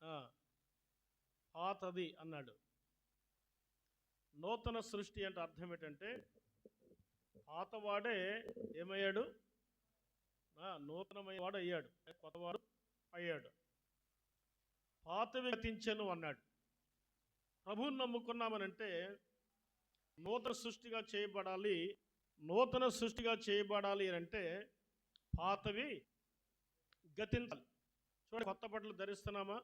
ఆ, పాతది అన్నాడు. నూతన సృష్టి అంటే అర్థం ఏంటంటే పాతవాడే ఏమయ్యాడు, నూతనమైన వాడు అయ్యాడు, కొత్తవాడు అయ్యాడు. పాతవి గతించెను అన్నాడు. ప్రభువుని నమ్ముకున్నామనంటే నూతన సృష్టిగా చేయబడాలి. నూతన సృష్టిగా చేయబడాలి అని అంటే పాతవి గతించాలి. చూడండి, కొత్త బట్టలు ధరిస్తున్నామా,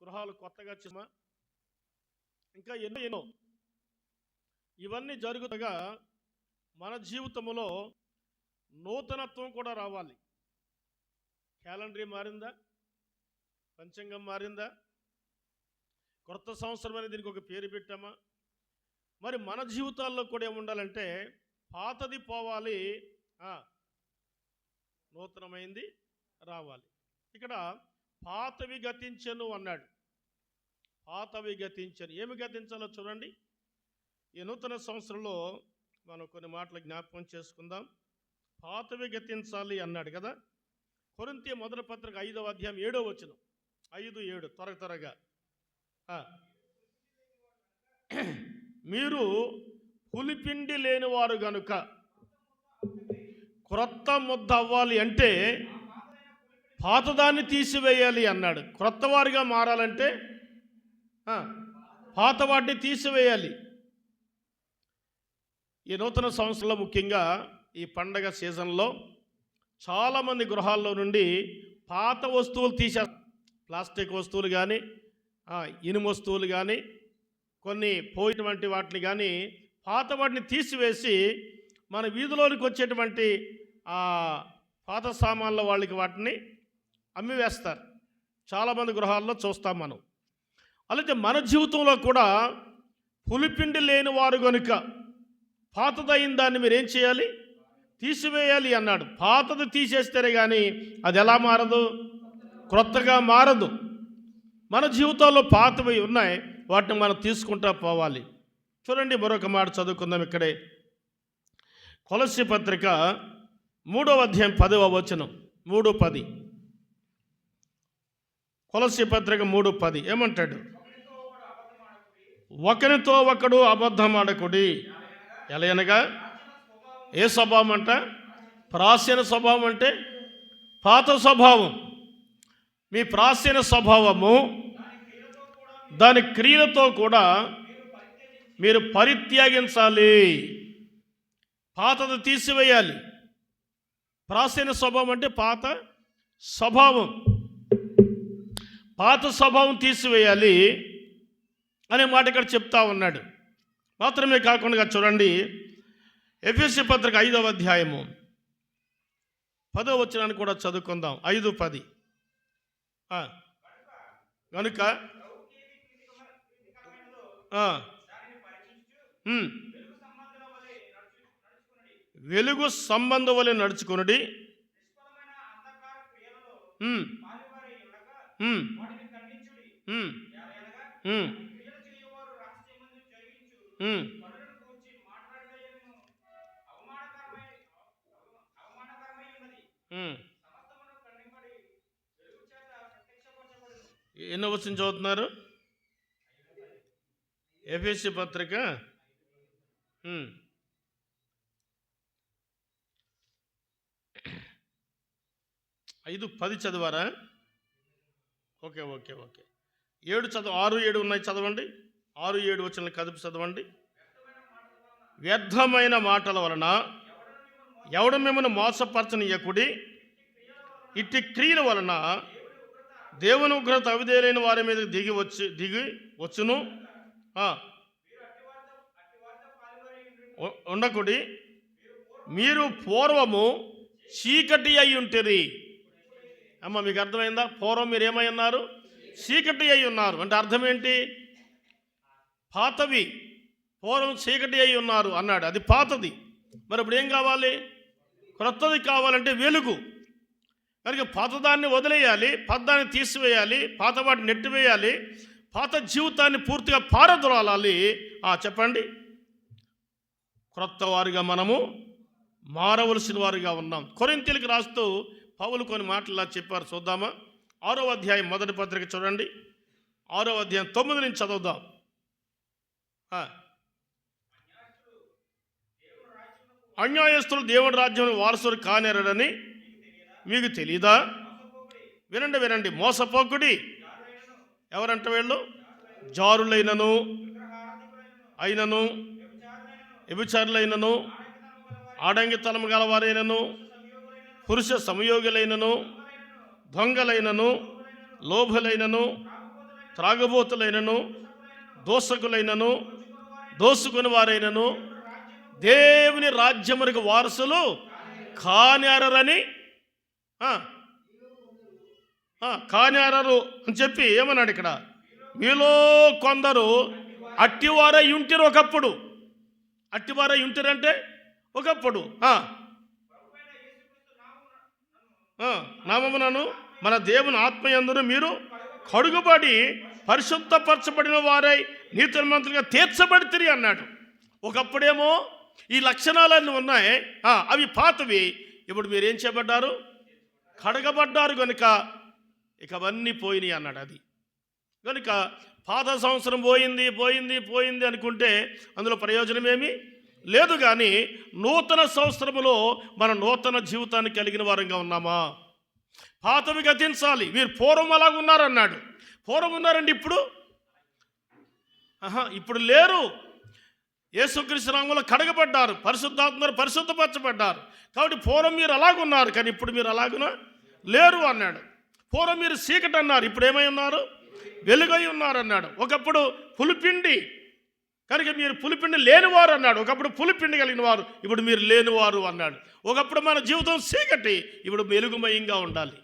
గృహాలు కొత్తగా చేమా, ఇంకా ఎన్నో ఇవన్నీ జరుగుతగా మన జీవితంలో నూతనత్వం కూడా రావాలి. క్యాలెండరీ మారిందా, పంచాంగం మారిందా, కొత్త సంవత్సరం అనేది దీనికి ఒక పేరు పెట్టామా? మరి మన జీవితాల్లో కూడా ఏముండాలంటే పాతది పోవాలి, నూతనమైంది రావాలి. ఇక్కడ పాతవి గతించెను అన్నాడు. పాతవి గతించెను, ఏమి గతించాలో చూడండి. ఈ నూతన సంవత్సరంలో మనం కొన్ని మాటలు జ్ఞాపకం చేసుకుందాం. పాతవి గతించాలి అన్నాడు కదా. కొరింథీ మొదటి పత్రిక 5వ అధ్యాయం 7వ వచనం, 5:7 త్వరగా. మీరు పులిపిండి లేనివారు గనుక క్రొత్త ముద్ద అవ్వాలి అంటే పాతదాన్ని తీసివేయాలి అన్నాడు. క్రొత్త వారిగా మారాలంటే పాత వాటిని తీసివేయాలి. ఈ నూతన సంవత్సరంలో ముఖ్యంగా ఈ పండగ సీజన్లో చాలామంది గృహాల్లో నుండి పాత వస్తువులు తీసేస్తారు. ప్లాస్టిక్ వస్తువులు కానీ, ఇనుము వస్తువులు కానీ, కొన్ని పోయినటువంటి వాటిని కానీ పాత వాటిని తీసివేసి మన వీధిలోనికి వచ్చేటువంటి పాత సామాన్ల వాళ్ళకి వాటిని అమ్మివేస్తారు. చాలామంది గృహాల్లో చూస్తాం మనం. అలాగే మన జీవితంలో కూడా పులిపిండి లేని వారు కనుక పాతదైన దాన్ని మీరు ఏం చేయాలి, తీసివేయాలి అన్నాడు. పాతది తీసేస్తేనే కానీ అది ఎలా మారదు, క్రొత్తగా మారదు. మన జీవితాల్లో పాతవి ఉన్నాయి, వాటిని మనం తీసుకుంటూ పోవాలి. చూడండి, మరొక మాట చదువుకుందాం ఇక్కడే. కొలస్సీ పత్రిక 3వ అధ్యాయం 10వ వచనం, 3:10. కొలస్సీ పత్రిక 3:10 ఏమంటాడు? ఒకరితో ఒకడు అబద్ధమాడకుడి. ఎలయనగా ఏ స్వభావం అంట? ప్రాచీన స్వభావం అంటే పాత స్వభావం. మీ ప్రాచీన స్వభావము దాని క్రియలతో కూడా మీరు పరిత్యాగించాలి. పాతది తీసివేయాలి. ప్రాచీన స్వభావం అంటే పాత స్వభావం. పాత స్వభావం తీసివేయాలి అనే మాట ఇక్కడ చెప్తా ఉన్నాడు. మాత్రమే కాకుండా చూడండి, ఎఫెసీ పత్రిక 5వ అధ్యాయము 10వ వచనాన్ని కూడా చదువుకుందాం. 5:10. కనుక వెలుగు సంబంధం వలె నడుచుకునుడి, ఎన్నో వచనం చదువుతున్నారు? ఎఫెసీ పత్రిక 5:10 చదివారా? ఓకే. 7 చదువు, 6, 7 ఉన్నాయి, చదవండి. 6, 7 వచనాలు కదుపు చదవండి. వ్యర్థమైన మాటల వలన ఎవడు మిమ్మల్ని మోసపరచనీయకుడి. ఇట్టి క్రియల వలన దేవుని ఉగ్రత అవిధేయులైన వారి మీద దిగి వచ్చును. ఉండకుడి. మీరు పూర్వము చీకటి అయి ఉంటది. అమ్మ, మీకు అర్థమైందా? పూర్వం మీరు ఏమై ఉన్నారు? చీకటి అయి ఉన్నారు. అంటే అర్థం ఏంటి? పాతవి. పూర్వం చీకటి అయి ఉన్నారు అన్నాడు, అది పాతది. మరి ఇప్పుడు ఏం కావాలి? క్రొత్తది కావాలంటే వెలుగు. కనుక పాతదాన్ని వదిలేయాలి, పాతదాన్ని తీసివేయాలి, పాత వాటిని నెట్టివేయాలి, పాత జీవితాన్ని పూర్తిగా పారద్రోలాలి. చెప్పండి, క్రొత్త వారిగా మనము మారవలసిన వారిగా ఉన్నాం. కొరింథీయులకు రాస్తూ పౌలు కొన్ని మాటలు చెప్పారు, చూద్దామా? 6వ అధ్యాయం మొదటి పత్రిక చూడండి, 6వ అధ్యాయం 9 నుంచి చదువుదాం. అన్యాయస్తులు దేవుడి రాజ్యం వారసులు కానేరడని మీకు తెలీదా? వినండి వినండి. మోసపోకుడి. ఎవరంట వీళ్ళు? జారులైనను అయినను, వ్యభిచారులైనను, ఆడంగితనము గలవారైనను, పురుష సంయోగులైనను, దొంగలైనను, లోభులైనను, త్రాగుబోతులైనను, దోషకులైనను, దోసుకుని వారైనను దేవుని రాజ్యమునకు వారసులు కానేరని కానేరరు అని చెప్పి ఏమన్నాడు ఇక్కడ? మీలో కొందరు అట్టివారై ఉంటిరు ఒకప్పుడు. అట్టివారై ఉంటిరంటే ఒకప్పుడు నామమునను మన దేవుని ఆత్మయందును మీరు కడుగుబడి పరిశుద్ధపరచబడిన వారై నీతిమంతులుగా తీర్చబడితిరి అన్నాడు. ఒకప్పుడేమో ఈ లక్షణాలన్నీ ఉన్నాయి, అవి పాతవి. ఇప్పుడు మీరు ఏం చేయబడ్డారు? కడగబడ్డారు కనుక ఇక అవన్నీ పోయినాయి అన్నాడు. అది కనుక పాత సంవత్సరం పోయింది పోయింది పోయింది అనుకుంటే అందులో ప్రయోజనమేమీ లేదు. కానీ నూతన సంవత్సరములో మన నూతన జీవితాన్ని కలిగిన వారంగా ఉన్నామా? పాతవి గతించాలి. మీరు పూర్వం అలాగ ఉన్నారన్నాడు. పూర్వం ఉన్నారండి, ఇప్పుడు లేరు. యేసుక్రీస్తు నామములో కడగబడ్డారు, పరిశుద్ధాత్మను పరిశుద్ధపరచబడ్డారు. కాబట్టి పూర్వం మీరు అలాగున్నారు, కానీ ఇప్పుడు మీరు అలాగున లేరు అన్నాడు. పూర్వం మీరు చీకటి అన్నారు, ఇప్పుడు ఏమై ఉన్నారు? వెలుగై ఉన్నారు అన్నాడు. ఒకప్పుడు పులిపిండి కనుక మీరు పులిపిండి లేనివారు అన్నాడు. ఒకప్పుడు పులిపిండి కలిగిన వారు, ఇప్పుడు మీరు లేనివారు అన్నాడు. ఒకప్పుడు మన జీవితం చీకటి, ఇప్పుడు వెలుగుమయంగా ఉండాలి.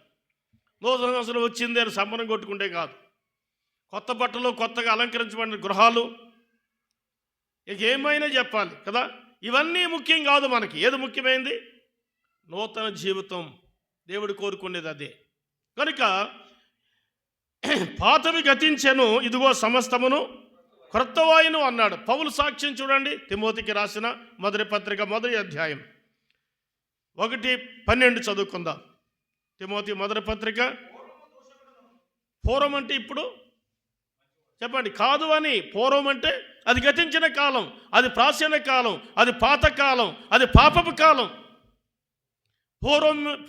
నూతన సంవత్సరం వచ్చింది అని సంబరం కొట్టుకుంటే కాదు. కొత్త బట్టలు, కొత్తగా అలంకరించబడిన గృహాలు, ఇక ఏమైనా చెప్పాలి కదా. ఇవన్నీ ముఖ్యం కాదు మనకి. ఏది ముఖ్యమైనది? నూతన జీవితం. దేవుడు కోరుకునేది అదే. కనుక పాతవి గతించెను, ఇదిగో సమస్తమును క్రొత్తవాయును అన్నాడు. పౌలు సాక్ష్యం చూడండి, తిమోతికి రాసిన మొదటి పత్రిక 1వ అధ్యాయం 1:12 చదువుకుందాం. తిమోతి మొదటి పత్రిక. పూర్వం అంటే ఇప్పుడు చెప్పండి, కాదు అని. పూర్వం అంటే అది గతించిన కాలం, అది ప్రాచీన కాలం, అది పాత కాలం, అది పాపపు కాలం.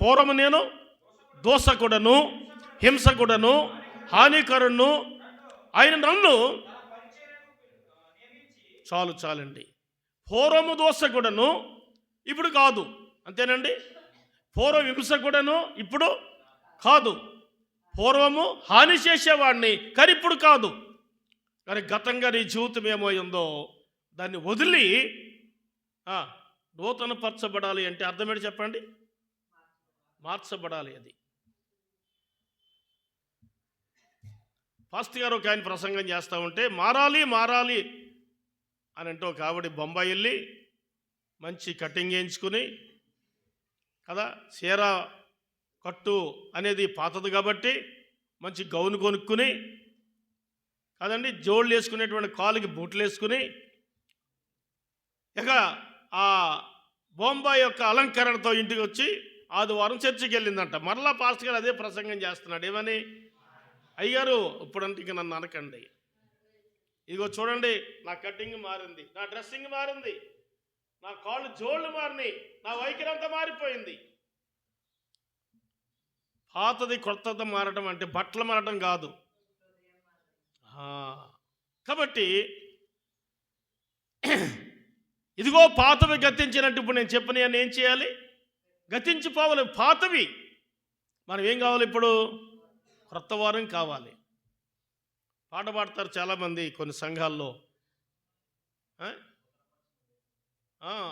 పూర్వము నేను దోషకుడను, హింసకుడను, హానికరును ఆయన నన్ను చాలండి. పూర్వము దోషకుడను, ఇప్పుడు కాదు. అంతేనండి. పూర్వం హింసకుడను, ఇప్పుడు కాదు. పూర్వము హాని చేసేవాడిని, కానీ ఇప్పుడు కాదు. కానీ గతంగా నీ జీవితం ఏమోయిందో దాన్ని వదిలి నూతన పరచబడాలి అంటే అర్థమేంటి చెప్పండి? మార్చబడాలి. అది పాస్టర్ గారు ఒక ఆయన ప్రసంగం చేస్తూ ఉంటే మారాలి మారాలి అని అంటే ఒక ఆవిడ బొంబాయి వెళ్ళి మంచి కటింగ్ వేయించుకుని కదా, చీర కట్టు అనేది పాతది కాబట్టి మంచి గౌను కొనుక్కుని కదండి, జోళ్ళు వేసుకునేటువంటి కాలుకి బూట్లు వేసుకుని ఇక ఆ బొంబాయి యొక్క అలంకరణతో ఇంటికి వచ్చి ఆదివారం చర్చికి వెళ్ళిందంట. మరలా పాస్టర్ గారు అదే ప్రసంగం చేస్తున్నాడు. ఏమని? అయ్యారు ఇప్పుడంటే ఇక నన్ను అనకండి, ఇదిగో చూడండి నా కటింగ్ మారింది, నా డ్రెస్సింగ్ మారింది, నా కాళ్ళు జోళ్ళు మారినాయి, నా వైఖరి అంతా మారిపోయింది. పాతది కొత్తది మారడం అంటే బట్టలు మారడం కాదు. కాబట్టి ఇదిగో పాతవి గతించినట్టు ఇప్పుడు నేను చెప్పిన ఏం చేయాలి? గతించిపోవాలి పాతవి. మనం ఏం కావాలి? ఇప్పుడు క్రొత్త వారం కావాలి. పాట పాడతారు చాలామంది కొన్ని సంఘాల్లో.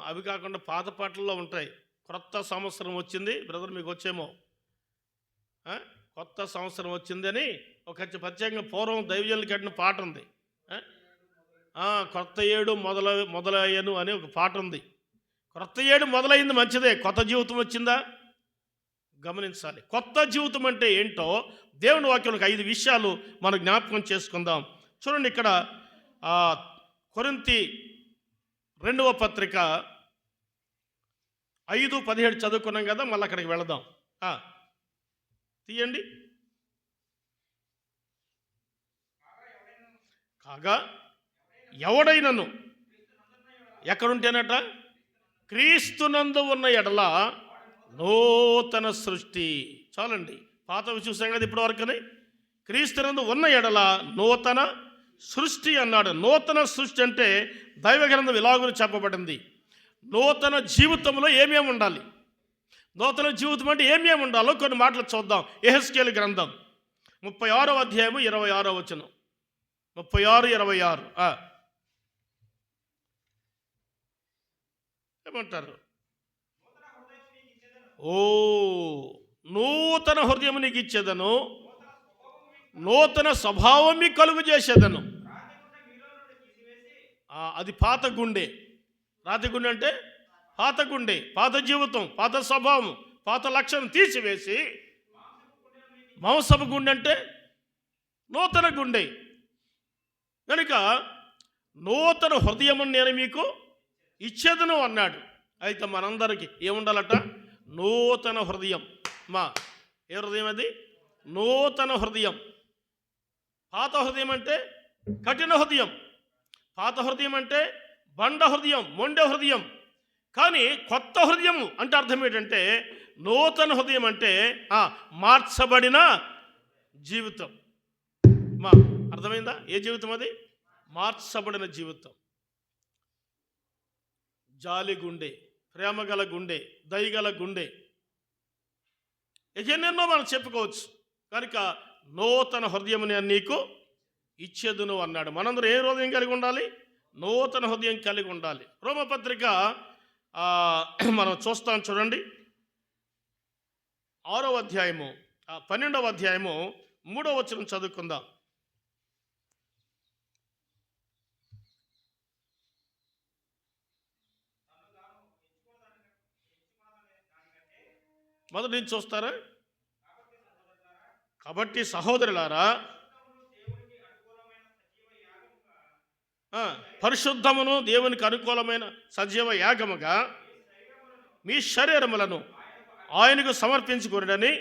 అవి కాకుండా పాత పాటల్లో ఉంటాయి. క్రొత్త సంవత్సరం వచ్చింది బ్రదర్, మీకు వచ్చేమో. కొత్త సంవత్సరం వచ్చిందని ఒక ప్రత్యేకంగా పూర్వం దైవజనులు కట్టిన పాట ఉంది. కొత్త ఏడు మొదలయ్యను అని ఒక పాట ఉంది. కొత్త ఏడు మొదలైంది మంచిదే. కొత్త జీవితం వచ్చిందా గమనించాలి. కొత్త జీవితం అంటే ఏంటో దేవుని వాక్యంలో 5 విషయాలు మనం జ్ఞాపకం చేసుకుందాం. చూడండి, ఇక్కడ కొరింథీ 2వ పత్రిక 5:17 చదువుకున్నాం కదా, మళ్ళీ అక్కడికి వెళదాం. తీయండి. కాగా ఎవడైనను ఎక్కడుంటేనట క్రీస్తునందు ఉన్న ఎడల నూతన సృష్టి. చాలండి, పాతవి చూసాం కదా ఇప్పటివరకునే. క్రీస్తునందు ఉన్న ఎడల నూతన సృష్టి అన్నాడు. నూతన సృష్టి అంటే దైవ గ్రంథం ఇలాగూ చెప్పబడింది. నూతన జీవితంలో ఏమేమి ఉండాలి, నూతన జీవితం అంటే ఏమేమి ఉండాలో కొన్ని మాటలు చూద్దాం. యెహెజ్కేలు గ్రంథం 36వ అధ్యాయము 26వ వచనం. 36:26 ఏమంటారు? ఓ నూతన హృదయం నీకు ఇచ్చేదను, నూతన స్వభావం మీకు కలుగు చేసేదను. అది పాత గుండె. రాతి గుండె అంటే పాత గుండె, పాత జీవితం, పాత స్వభావం, పాత లక్షణం తీసివేసి మాంసపు గుండె అంటే నూతన గుండె. కనుక నూతన హృదయం నేను మీకు ఇచ్చేదను అన్నాడు. అయితే మనందరికీ ఏముండాలట? నూతన హృదయం. ఏ హృదయం అది? నూతన హృదయం. పాత హృదయం అంటే కఠిన హృదయం, పాత హృదయం అంటే బండ హృదయం, మొండె హృదయం. కానీ కొత్త హృదయం అంటే అర్థం ఏంటంటే నూతన హృదయం అంటే మార్చబడిన జీవితం. అర్థమైందా? ఏ జీవితం అది? మార్చబడిన జీవితం. జాలి గుండె, ప్రేమగల గుండె, దయగల గుండె, ఎన్నెన్నో మనం చెప్పుకోవచ్చు. కనుక నూతన హృదయం నేను నీకు ఇచ్చేదును అన్నాడు. మనందరూ ఏ హృదయం కలిగి ఉండాలి? నూతన హృదయం కలిగి ఉండాలి. రోమపత్రిక మనం చూస్తాం చూడండి. 6వ అధ్యాయము 12వ అధ్యాయము 3వ వచనం చదువుకుందాం. మొదటి నుంచి చూస్తారా? కాబట్టి సహోదరులారా, పరిశుద్ధమును దేవునికి అనుకూలమైన సజీవ యాగముగా మీ శరీరములను ఆయనకు సమర్పించుకుని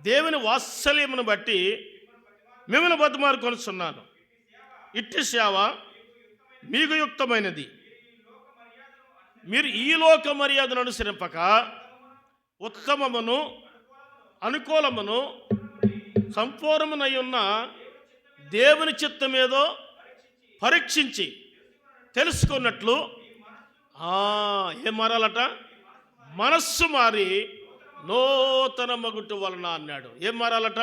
దేవుని వాత్సల్యమును బట్టి మిమ్మల్ని బతిమాలుకొనుచున్నాను. ఇట్టి సేవ మీకు యుక్తమైనది. మీరు ఈ లోక మర్యాదను అనుసరింపక ఉత్తమమును అనుకూలమును సంపూర్ణమునై ఉన్న దేవుని చిత్తమేదో పరీక్షించి తెలుసుకున్నట్లు ఏం మారాలట? మనస్సు మారి నూతన మగుట వలన అన్నాడు. ఏం మారాలట?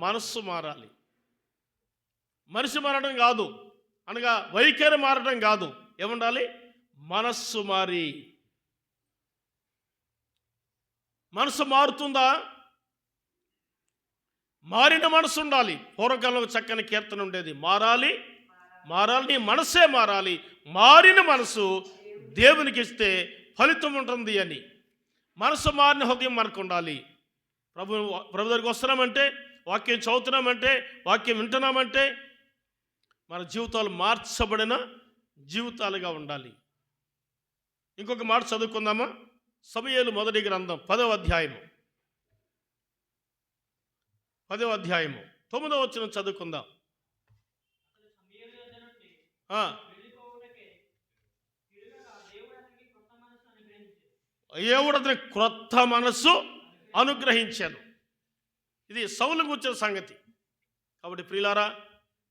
మనస్సు మారాలి. మనిషి మారడం కాదు, అనగా వైఖరి మారడం కాదు. ఏముండాలి? మనస్సు మారి. మనసు మారుతుందా? మారిన మనసు ఉండాలి. పూర్వకాలంలో చక్కని కీర్తన ఉండేది, మారాలి మారాలి, నీ మనసే మారాలి. మారిన మనసు దేవునికి ఇస్తే ఫలితం ఉంటుంది అని. మనసు మారిన హృదయం మనకు ఉండాలి. ప్రభు దగ్గరికి వస్తున్నామంటే, వాక్యం చదువుతున్నామంటే, వాక్యం వింటున్నామంటే మన జీవితాలు మార్చబడిన జీవితాలుగా ఉండాలి. ఇంకొక మాట చదువుకుందామా? సమూయేలు మొదటి గ్రంథం 10వ అధ్యాయము 9వ వచనం చదువుకుందాం. దేవుడు అతనికి క్రొత్త మనస్సు అనుగ్రహించాను. ఇది సౌలు కూర్చున్న సంగతి. కాబట్టి ప్రియులారా,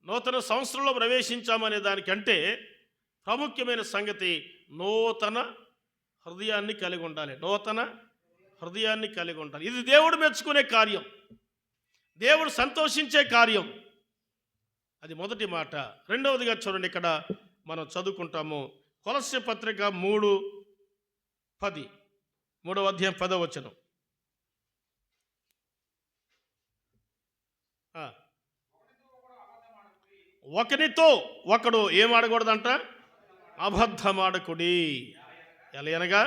నూతన సంవత్సరంలో ప్రవేశించామనే దానికంటే ప్రాముఖ్యమైన సంగతి నూతన హృదయాన్ని కలిగి ఉండాలి. నూతన హృదయాన్ని కలిగి ఉండాలి. ఇది దేవుడు మెచ్చుకునే కార్యం, దేవుడు సంతోషించే కార్యం. అది మొదటి మాట. రెండవదిగా చూడండి, ఇక్కడ మనం చదువుకుంటాము. కొలస్సీ పత్రిక 3:10, 3వ అధ్యాయం 10వ వచనం. ఒకనితో ఒకడు ఏం ఆడకూడదంట? అబద్ధమాడకుడి. ఎలా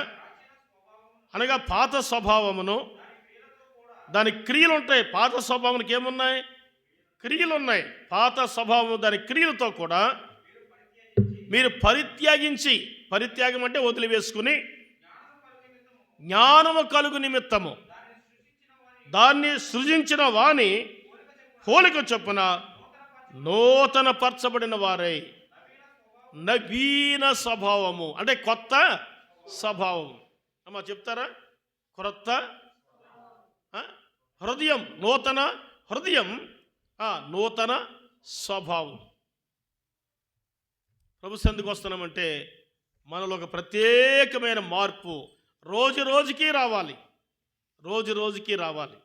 అనగా పాత స్వభావమును, దాని క్రియలు ఉంటాయి. పాత స్వభావానికి ఏమున్నాయి? క్రియలు ఉన్నాయి. పాత స్వభావము దాని క్రియలతో కూడా మీరు పరిత్యాగించి, పరిత్యాగం అంటే వదిలివేసుకుని, జ్ఞానము కలుగు నిమిత్తము దాన్ని సృజించిన వాని పోలిక చొప్పున నూతన పరచబడిన వారై నవీన స్వభావము అంటే కొత్త స్వభావం. అమ్మా చెప్తారా? క్రొత్త హృదయం, నూతన హృదయం, నూతన స్వభావం. ప్రభు సన్నిధికి వస్తున్నామంటే మనలో ఒక ప్రత్యేకమైన మార్పు రోజు రోజుకి రావాలి, రోజు రోజుకి రావాలి.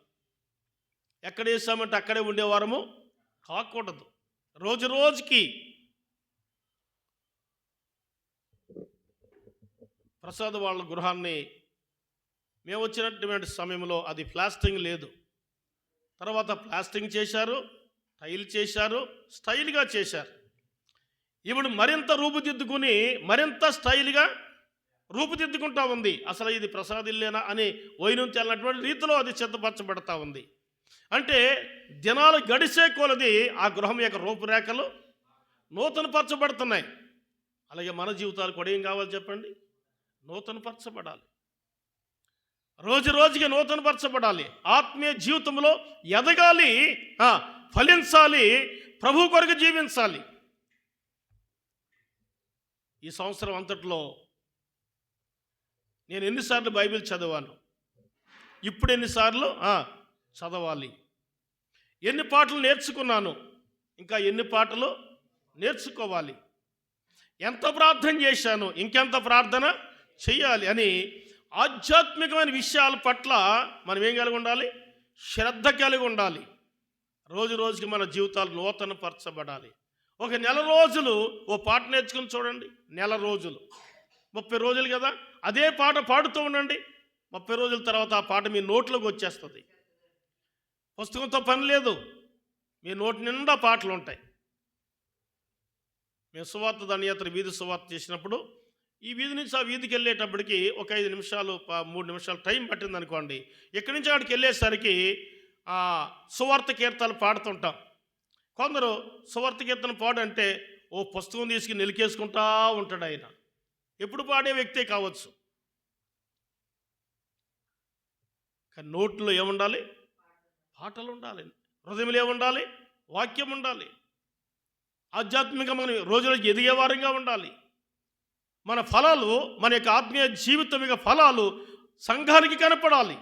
ఎక్కడ వేసామంటే అక్కడే ఉండేవారము కాకూడదు. రోజు రోజుకి ప్రసాద్ వాళ్ళ గృహాన్ని మేము వచ్చినటువంటి సమయంలో అది ప్లాస్టింగ్ లేదు. తర్వాత ప్లాస్టింగ్ చేశారు, టైల్ చేశారు, స్టైల్గా చేశారు. ఇప్పుడు మరింత రూపుదిద్దుకుని మరింత స్టైల్గా రూపుదిద్దుకుంటా ఉంది. అసలు ఇది ప్రసాద్ ఇల్లేనా అని వైనం తేలినటువంటి రీతిలో అది సిద్ధపరచబడతా ఉంది. అంటే దినాలు గడిసే కొలది ఆ గృహం యొక్క రూపురేఖలు నూతనపరచబడుతున్నాయి. అలాగే మన జీవితాలు కూడా ఏం కావాలి చెప్పండి? నూతనపరచబడాలి, రోజు రోజుకి నూతనపరచబడాలి, ఆత్మీయ జీవితంలో ఎదగాలి, ఫలించాలి, ప్రభు కొరకు జీవించాలి. ఈ సంవత్సరం అంతట్లో నేను ఎన్నిసార్లు బైబిల్ చదివాను, ఇప్పుడు ఎన్నిసార్లు చదవాలి, ఎన్ని పాటలు నేర్చుకున్నాను, ఇంకా ఎన్ని పాటలు నేర్చుకోవాలి, ఎంత ప్రార్థన చేశాను, ఇంకెంత ప్రార్థన చెయ్యాలి అని ఆధ్యాత్మికమైన విషయాల పట్ల మనం ఏం కలిగి ఉండాలి? శ్రద్ధ కలిగి ఉండాలి. రోజు రోజుకి మన జీవితాలు నూతనపరచబడాలి. ఒక నెల రోజులు ఓ పాట నేర్చుకుని చూడండి. నెల రోజులు 30 రోజులు కదా, అదే పాట పాడుతూ ఉండండి. 30 రోజుల తర్వాత ఆ పాట మీ నోట్లోకి వచ్చేస్తుంది. పుస్తకంతో పని లేదు, మీ నోటి నిండా పాటలు ఉంటాయి. మేము సువార్త దండయాత్ర వీధి సువార్త చేసినప్పుడు ఈ వీధి నుంచి ఆ వీధికి వెళ్ళేటప్పటికి ఒక 5 నిమిషాలు 3 నిమిషాలు టైం పట్టింది అనుకోండి. ఇక్కడి నుంచి అక్కడికి వెళ్ళేసరికి సువార్త కీర్తనలు పాడుతుంటాం. కొందరు సువార్త కీర్తన పాడంటే ఓ పుస్తకం తీసుకుని నిలికేసుకుంటా ఉంటాడు. ఆయన ఎప్పుడు పాడే వ్యక్తే కావచ్చు, కానీ నోట్లో ఏముండాలి? పాటలు ఉండాలి. హృదయంలో ఏముండాలి? వాక్యం ఉండాలి. ఆధ్యాత్మిక మనం రోజు ఎదిగే వారంగా ఉండాలి. మన ఫలాలు, మన యొక్క ఆత్మీయ జీవితం యొక్క ఫలాలు సంఘానికి కనపడాలి,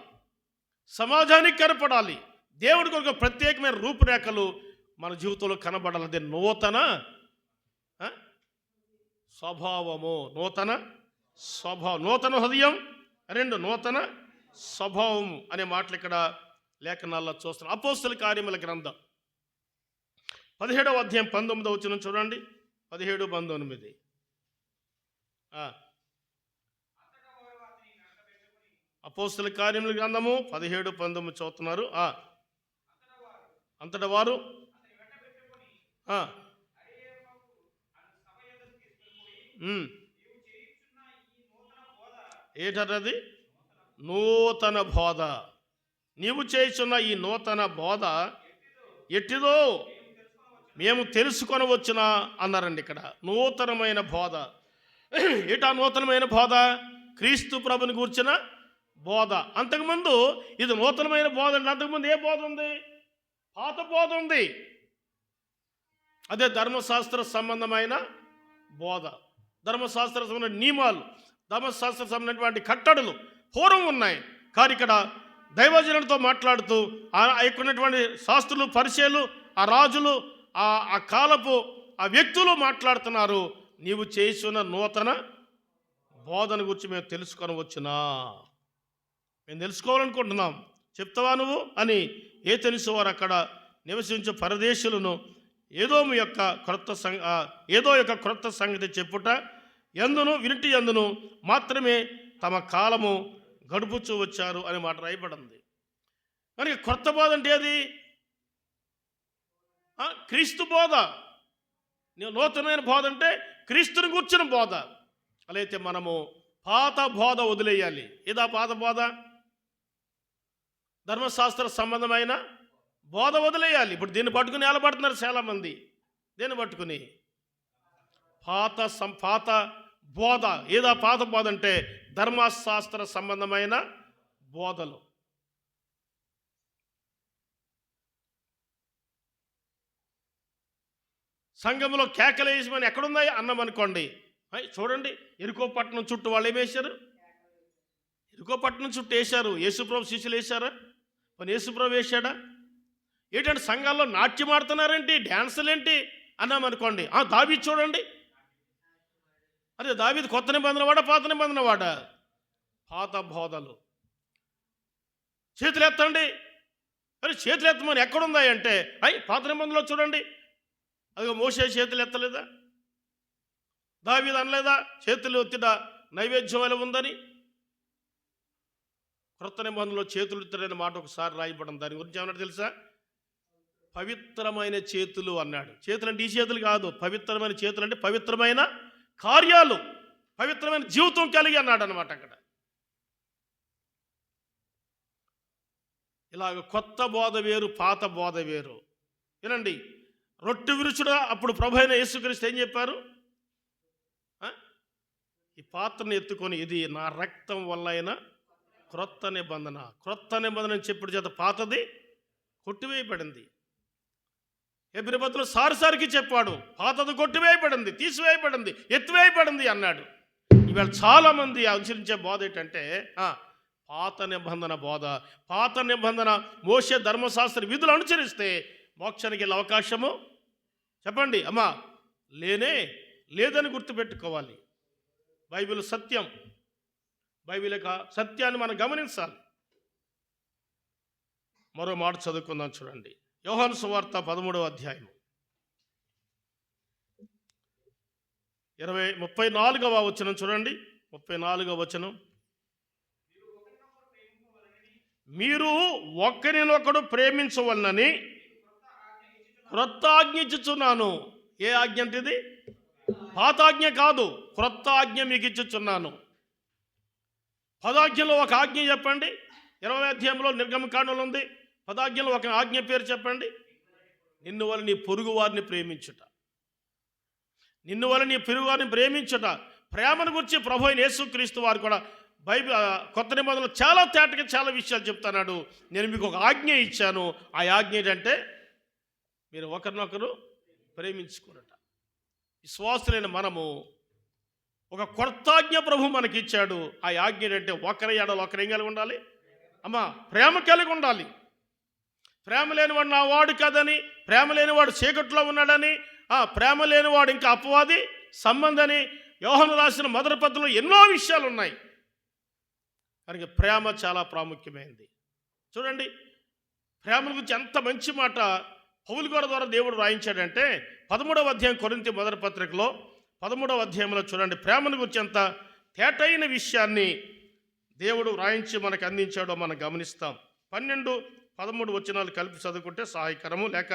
సమాజానికి కనపడాలి. దేవుడికి ఒక ప్రత్యేకమైన రూపురేఖలు మన జీవితంలో కనబడాలి. అదే నూతన స్వభావము, నూతన స్వభావం, నూతన హృదయం, 2 నూతన స్వభావము అనే మాటలు ఇక్కడ లేఖనాల్లో చూస్తున్నాం. అపోస్తల కార్యముల గ్రంథం 17వ అధ్యాయం 19వ వచనం చూడండి. 17, 19. అపోస్తల కార్యముల గ్రంథము 17, 19 చదువుతున్నారు. అంతటా వారు ఏంటది? నూతన బోధ. నీవు చేస్తున్న ఈ నూతన బోధ ఎట్టిదో మేము తెలుసుకొనవచ్చునా అన్నారండి. ఇక్కడ నూతనమైన బోధ. ఏటా నూతనమైన బోధ? క్రీస్తు ప్రభుని గూర్చిన బోధ. అంతకుముందు ఇది నూతనమైన బోధ అంటే అంతకుముందు ఏ బోధ ఉంది? పాత బోధ ఉంది. అదే ధర్మశాస్త్ర సంబంధమైన బోధ, ధర్మశాస్త్ర సంబంధమైన నియమాలు, ధర్మశాస్త్ర సంబంధమైనటువంటి కట్టడలు పూర్వం ఉన్నాయి. కానీ ఇక్కడ దైవజనులతో మాట్లాడుతూ ఉన్నటువంటి శాస్త్రులు, పరిచయులు, ఆ రాజులు, ఆ కాలపు ఆ వ్యక్తులు మాట్లాడుతున్నారు. నీవు చేస్తున్న నూతన బోధన గురించి మేము తెలుసుకొనవచ్చునా? మేము తెలుసుకోవాలనుకుంటున్నాం, చెప్తావా నువ్వు అని ఏతెనిసు వారు అక్కడ నివసించే పరదేశులను ఏదో యొక్క క్రొత్త సంగతి చెప్పుట ఎందును వినిటి ఎందును మాత్రమే తమ కాలము గడుపుచూ వచ్చారు అనే మాట రాయబడింది. మరి క్రొత్త బోధ అంటే అది క్రీస్తు బోధ. నూతనమైన బోధ అంటే క్రీస్తుని కూర్చున్న బోధ. అలా అయితే మనము పాత బోధ వదిలేయాలి. ఏదా పాత బోధ? ధర్మశాస్త్ర సంబంధమైన బోధ వదిలేయాలి. ఇప్పుడు దీన్ని పట్టుకుని నిలబడుతున్నారు చాలామంది. దీన్ని పట్టుకుని పాత బోధ. ఏదా పాత బోధ అంటే ధర్మశాస్త్ర సంబంధమైన బోధలు. సంఘంలో కేకలేసమని ఎక్కడుందా అన్నాం అనుకోండి, చూడండి ఎరుకో పట్టణం చుట్టూ వాళ్ళు ఏమేశారు, ఎరుకో పట్టణం చుట్టూ వేశారు. యేసుప్రభు శిష్యులు వేశారా? మరి యేసుప్రభు వేశాడా? ఏంటంటే సంఘాల్లో నాట్యం ఆడుతున్నారేంటి, డ్యాన్సులు ఏంటి అన్నామనుకోండి, దావీదు చూడండి, అదే దావీదు కొత్త నిబంధన వాడా పాత నిబంధన వాడా? పాత బోధలు. చేతులు ఎత్తండి, అరే చేతులు ఎత్తమని ఎక్కడుందా అంటే పాత నిబంధనలో చూడండి, అది మోసే చేతులు ఎత్తలేదా? దావీదు అనలేదా చేతులు ఎత్తిన నైవేద్యం ఎలా ఉందని? క్రొత్త నిబంధనలో చేతులు ఎత్తలేని మాట ఒకసారి రాయబడింది. దాని గురించి ఏమన్నా తెలుసా? పవిత్రమైన చేతులు అన్నాడు. చేతులు అంటే ఈ చేతులు కాదు, పవిత్రమైన చేతులు అంటే పవిత్రమైన కార్యాలు, పవిత్రమైన జీవితం కలిగి అన్నాడు అనమాట. అక్కడ ఇలాగ కొత్త బోధ వేరు, పాత బోధ వేరు. వినండి, రొట్టె విరుచుడా అప్పుడు ప్రభు అయిన యేసుక్రీస్తు ఏం చెప్పారు? ఈ పాత్రను ఎత్తుకొని ఇది నా రక్తం వల్ల అయిన క్రొత్త నిబంధన. క్రొత్త నిబంధన అని చెప్పిన చేత పాతది కొట్టివేయబడింది. హెబ్రీ పత్రికలో సారిసారికి చెప్పాడు, పాతది కొట్టివేయబడింది, తీసివేయబడింది, ఎత్తివేయబడింది అన్నాడు. ఇవాళ చాలామంది అనుసరించే బోధ ఏంటంటే పాత నిబంధన బోధ. పాత నిబంధన మోషే ధర్మశాస్త్ర విధులు అనుసరిస్తే మోక్షానికి వెళ్ళే అవకాశము చెప్పండి అమ్మా లేనే లేదని గుర్తుపెట్టుకోవాలి. బైబిల్ సత్యం, బైబిల్ యొక్క సత్యాన్ని మనం గమనించాలి. మరో మాట చదువుకుందాం చూడండి. యోహాను సువార్త 13వ అధ్యాయం 34వ వచనం చూడండి. 34వ వచనం, మీరు ఒకరినొకడు ప్రేమించవలనని క్రొత్త ఆజ్ఞ ఇచ్చుచున్నాను. ఏ ఆజ్ఞ అంటే ఇది? పాత ఆజ్ఞ కాదు, క్రొత్త ఆజ్ఞ మీకు ఇచ్చుచున్నాను. పదాజ్ఞలో ఒక ఆజ్ఞ చెప్పండి. 20వ అధ్యాయంలో నిర్గమకాండంలో ఉంది. పదాజ్ఞలో ఒక ఆజ్ఞ పేరు చెప్పండి. నిన్ను వల్ల నీ పొరుగు వారిని ప్రేమించుట, నిన్ను వల్ల నీ పొరుగు వారిని ప్రేమించుట. ప్రేమను గురించి ప్రభు అయిన యేసుక్రీస్తు వారు కూడా బైబిల్ కొత్త నిబంధనలో చాలా తేటగా చాలా విషయాలు చెప్తున్నాడు. నేను మీకు ఒక ఆజ్ఞ ఇచ్చాను. ఆ ఆజ్ఞ ఏంటంటే మీరు ఒకరినొకరు ప్రేమించుకున్నట. విశ్వాసులైన మనము ఒక కొత్త ఆజ్ఞ ప్రభు మనకి ఇచ్చాడు. ఆ ఆజ్ఞ ఏంటంటే ఒకరి ఎడల ఒకరు ఏం కలిగి ఉండాలి అమ్మా? ప్రేమ కలిగి ఉండాలి. ప్రేమ లేనివాడు నా వాడు కాదని, ప్రేమ లేనివాడు చీకట్లో ఉన్నాడని, ప్రేమ లేనివాడు ఇంకా అపవాది సంబంధని యోహాను రాసిన మొదటి పత్రికలో ఎన్నో విషయాలు ఉన్నాయి. కనుక ప్రేమ చాలా ప్రాముఖ్యమైనది. చూడండి, ప్రేమ గురించి ఎంత మంచి మాట పౌలు గారి ద్వారా దేవుడు రాయించాడంటే 13వ అధ్యాయం కొరింథీ మొదటి పత్రికలో 13వ అధ్యాయంలో చూడండి, ప్రేమను గురించి ఎంత తేటైన విషయాన్ని దేవుడు రాయించి మనకు అందించాడో మనం గమనిస్తాం. 12, 13 వచనాలు కలిపి చదువుకుంటే సహాయకరము, లేక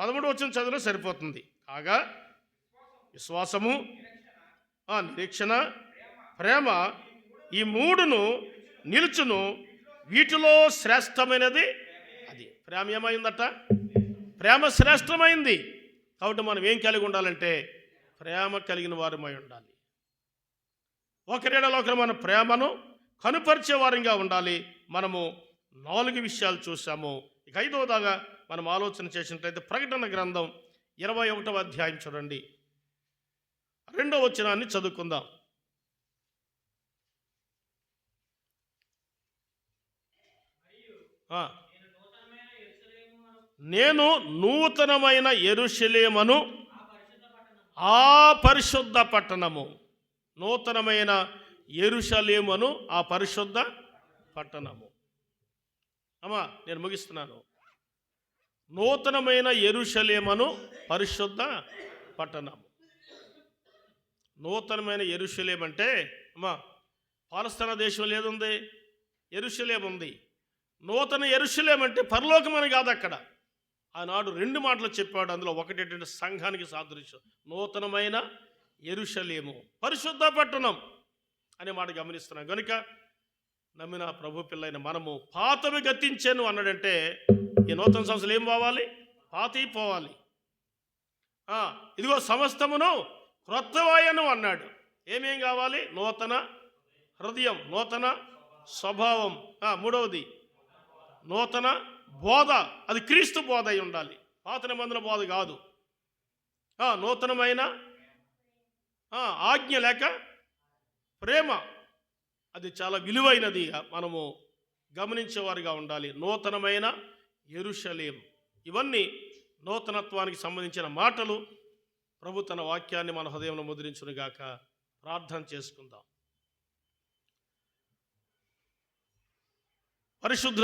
13 వచనం చదివినా సరిపోతుంది. కాగా విశ్వాసము, నిరీక్షణ, ప్రేమ, ఈ మూడును నిలుచును, వీటిలో శ్రేష్టమైనది అది. ప్రేమ ఏమైందట? ప్రేమ శ్రేష్టమైంది. కాబట్టి మనం ఏం కలిగి ఉండాలంటే ప్రేమ కలిగిన వారమై ఉండాలి. ఒకరేడలో ఒకరు మన ప్రేమను కనుపరిచే వారంగా ఉండాలి. మనము 4 విషయాలు చూసాము. ఇక 5వదాగా మనం ఆలోచన చేసినట్లయితే ప్రకటన గ్రంథం 21వ అధ్యాయం చూడండి, 2వ వచనాన్ని చదువుకుందాం. నేను నూతనమైన యెరూషలేమును, ఆ పరిశుద్ధ పట్టణము. నూతనమైన యెరూషలేమును, ఆ పరిశుద్ధ పట్టణము. అమ్మా నేను ముగిస్తున్నాను. నూతనమైన యెరూషలేమును, పరిశుద్ధ పట్టణము. నూతనమైన యెరూషలేము అంటే అమ్మా పాలస్తీనా దేశంలో ఏదుంది? యెరూషలేము ఉంది. నూతన యెరూషలేము అంటే పరలోకం అని కాదు. అక్కడ ఆనాడు 2 మాటలు చెప్పాడు. అందులో ఒకటి ఏంటంటే సంఘానికి సాదృశ్యం. నూతనమైన యెరూషలేము, పరిశుద్ధ పట్టణం అనే మాట గమనిస్తున్నాం. కనుక నమ్మిన ప్రభు పిల్లైన మనము పాతవి గతించాను అన్నాడంటే ఈ నూతన సంవత్సరం ఏం పోవాలి? పాతవి పోవాలి. ఇదిగో సమస్తమును క్రొత్తవాయను అన్నాడు. ఏమేం కావాలి? నూతన హృదయం, నూతన స్వభావం. 3వది నూతన బోధ, అది క్రీస్తు బోధ అయి ఉండాలి, పాత నిబంధన బోధ కాదు. నూతనమైన ఆజ్ఞ లేక ప్రేమ, అది చాలా విలువైనది. మనము గమనించేవారిగా ఉండాలి. నూతనమైన యెరూషలేము, ఇవన్నీ నూతనత్వానికి సంబంధించిన మాటలు. ప్రభు తన వాక్యాన్ని మన హృదయంలో ముద్రించునుగాక. ప్రార్థన చేసుకుందాం. పరిశుద్ధ